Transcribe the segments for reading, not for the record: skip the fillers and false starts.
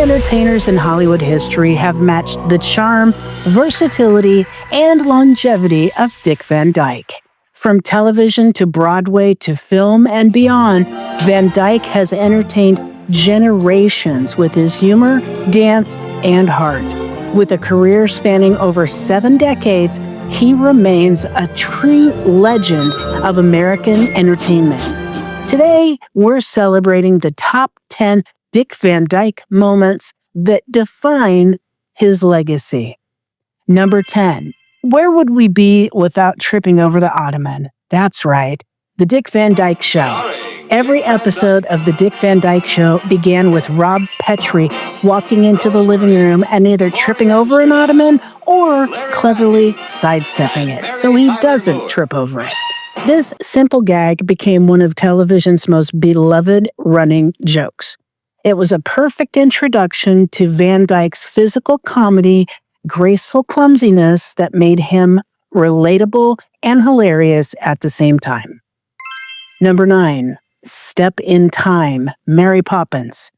entertainers in Hollywood history have matched the charm, versatility, and longevity of Dick Van Dyke. From television to Broadway to film and beyond, Van Dyke has entertained generations with his humor, dance, and heart. With a career spanning over 7 decades, he remains a true legend of American entertainment. Today, we're celebrating the top 10 Dick Van Dyke moments that define his legacy. Number 10. Where would we be without tripping over the ottoman? That's right, The Dick Van Dyke Show. Every episode of The Dick Van Dyke Show began with Rob Petrie walking into the living room and either tripping over an ottoman or cleverly sidestepping it so he doesn't trip over it. This simple gag became one of television's most beloved running jokes. It was a perfect introduction to Van Dyke's physical comedy, graceful clumsiness that made him relatable and hilarious at the same time. Number 9. Step in Time, Mary Poppins.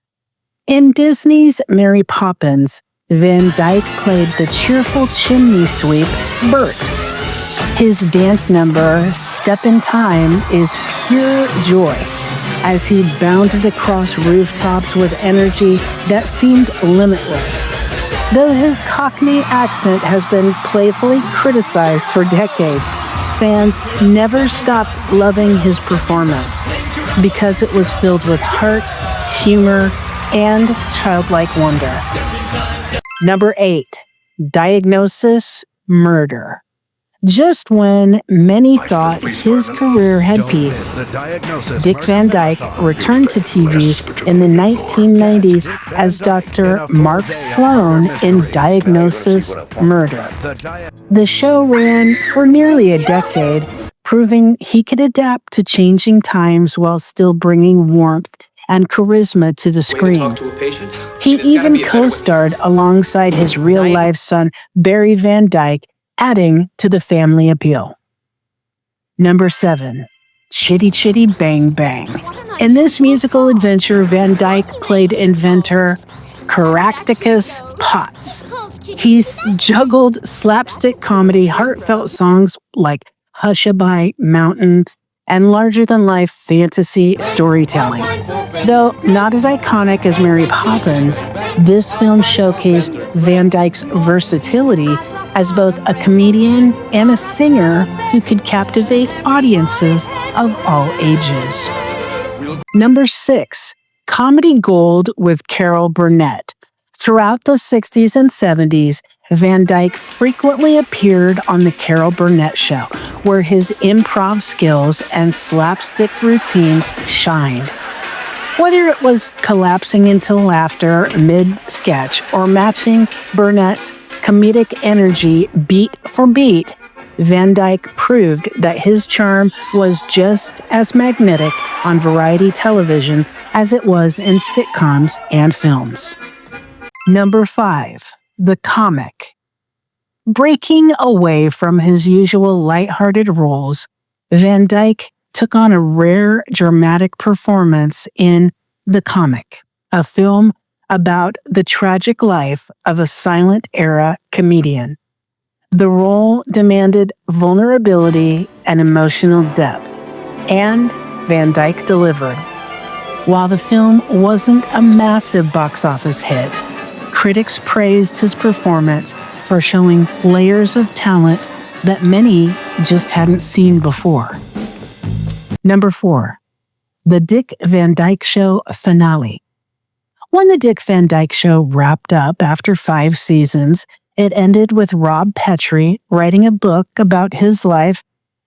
In Disney's Mary Poppins, Van Dyke played the cheerful chimney sweep, Bert. His dance number, Step in Time, is pure joy, as he bounded across rooftops with energy that seemed limitless. Though his Cockney accent has been playfully criticized for decades, fans never stopped loving his performance because it was filled with heart, humor, and childlike wonder. Number 8. Diagnosis: Murder. Just when many thought his career had peaked, Dick Van Dyke returned to TV in the 1990s as Dr. Mark Sloan in Diagnosis: Murder. The show ran for nearly a decade, proving he could adapt to changing times while still bringing warmth and charisma to the screen. He even co-starred alongside his real-life son, Barry Van Dyke, adding to the family appeal. Number 7. Chitty Chitty Bang Bang. In this musical adventure, Van Dyke played inventor Caractacus Potts. He's juggled slapstick comedy, heartfelt songs like Hushabye Mountain, and larger-than-life fantasy storytelling. Though not as iconic as Mary Poppins, this film showcased Van Dyke's versatility as both a comedian and a singer who could captivate audiences of all ages. Number 6. Comedy Gold with Carol Burnett. Throughout the 60s and 70s, Van Dyke frequently appeared on The Carol Burnett Show, where his improv skills and slapstick routines shined. Whether it was collapsing into laughter mid-sketch or matching Burnett's comedic energy beat for beat, Van Dyke proved that his charm was just as magnetic on variety television as it was in sitcoms and films. Number 5. The Comic. Breaking away from his usual lighthearted roles, Van Dyke took on a rare dramatic performance in The Comic, a film about the tragic life of a silent-era comedian. The role demanded vulnerability and emotional depth, and Van Dyke delivered. While the film wasn't a massive box office hit, critics praised his performance for showing layers of talent that many just hadn't seen before. Number 4. The Dick Van Dyke Show finale. When The Dick Van Dyke Show wrapped up after 5 seasons, it ended with Rob Petrie writing a book about his life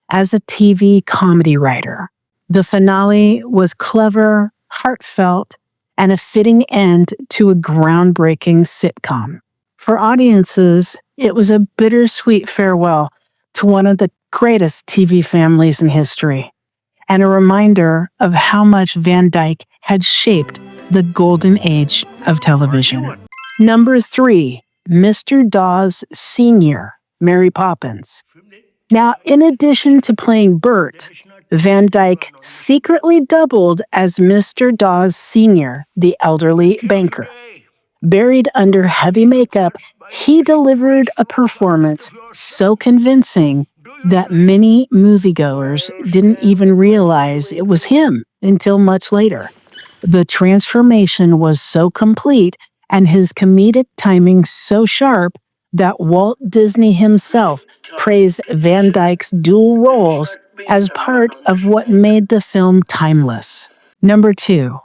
as a TV comedy writer. The finale was clever, heartfelt, and a fitting end to a groundbreaking sitcom. For audiences, it was a bittersweet farewell to one of the greatest TV families in history, and a reminder of how much Van Dyke had shaped the golden age of television. Number 3, Mr. Dawes Sr., Mary Poppins. Now, in addition to playing Bert, Van Dyke secretly doubled as Mr. Dawes Sr., the elderly banker. Buried under heavy makeup, he delivered a performance so convincing that many moviegoers didn't even realize it was him until much later. The transformation was so complete and his comedic timing so sharp that Walt Disney himself praised Van Dyke's dual roles as part of what made the film timeless. Number 2.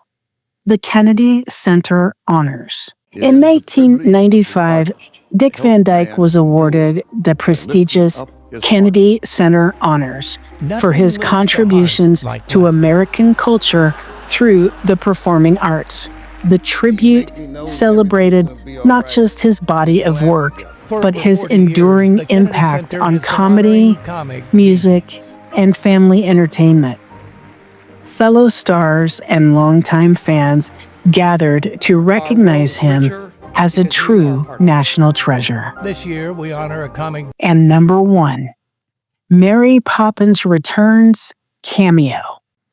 The Kennedy Center Honors. In 1995, Dick Van Dyke was awarded the prestigious Kennedy Center Honors for his contributions to American culture through the performing arts. The tribute celebrated not just his body of work, but his enduring impact on comedy, music, and family entertainment. Fellow stars and longtime fans gathered to recognize him as a true national treasure. This year, we honor a comic. And number 1, Mary Poppins Returns cameo.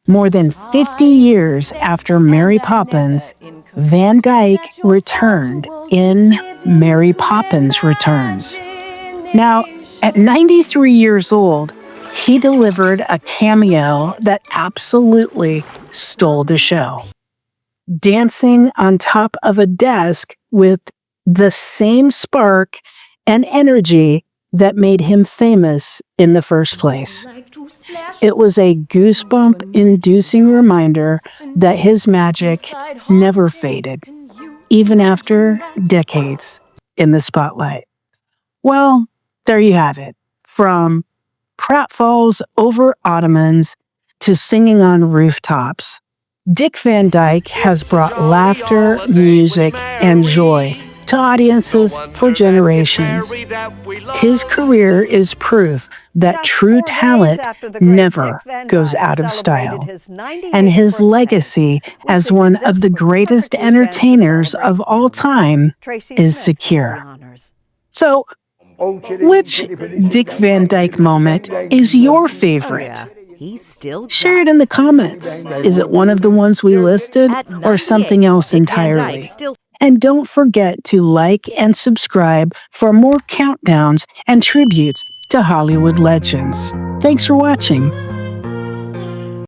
More than 50 years after Mary Poppins, Van Dyke returned in Mary Poppins Returns. Now, at 93 years old, he delivered a cameo that absolutely stole the show. Dancing on top of a desk with the same spark and energy that made him famous in the first place. It was a goosebump-inducing reminder that his magic never faded, even after decades in the spotlight. Well, there you have it. From pratfalls over ottomans to singing on rooftops, Dick Van Dyke has brought laughter, music, and joy to audiences for generations. His career is proof that true talent never goes out of style, and his legacy as one of the greatest entertainers of all time is secure. So, which Dick Van Dyke moment is your favorite? Share it in the comments. Is it one of the ones we listed or something else entirely? And don't forget to like and subscribe for more countdowns and tributes to Hollywood legends. Thanks for watching.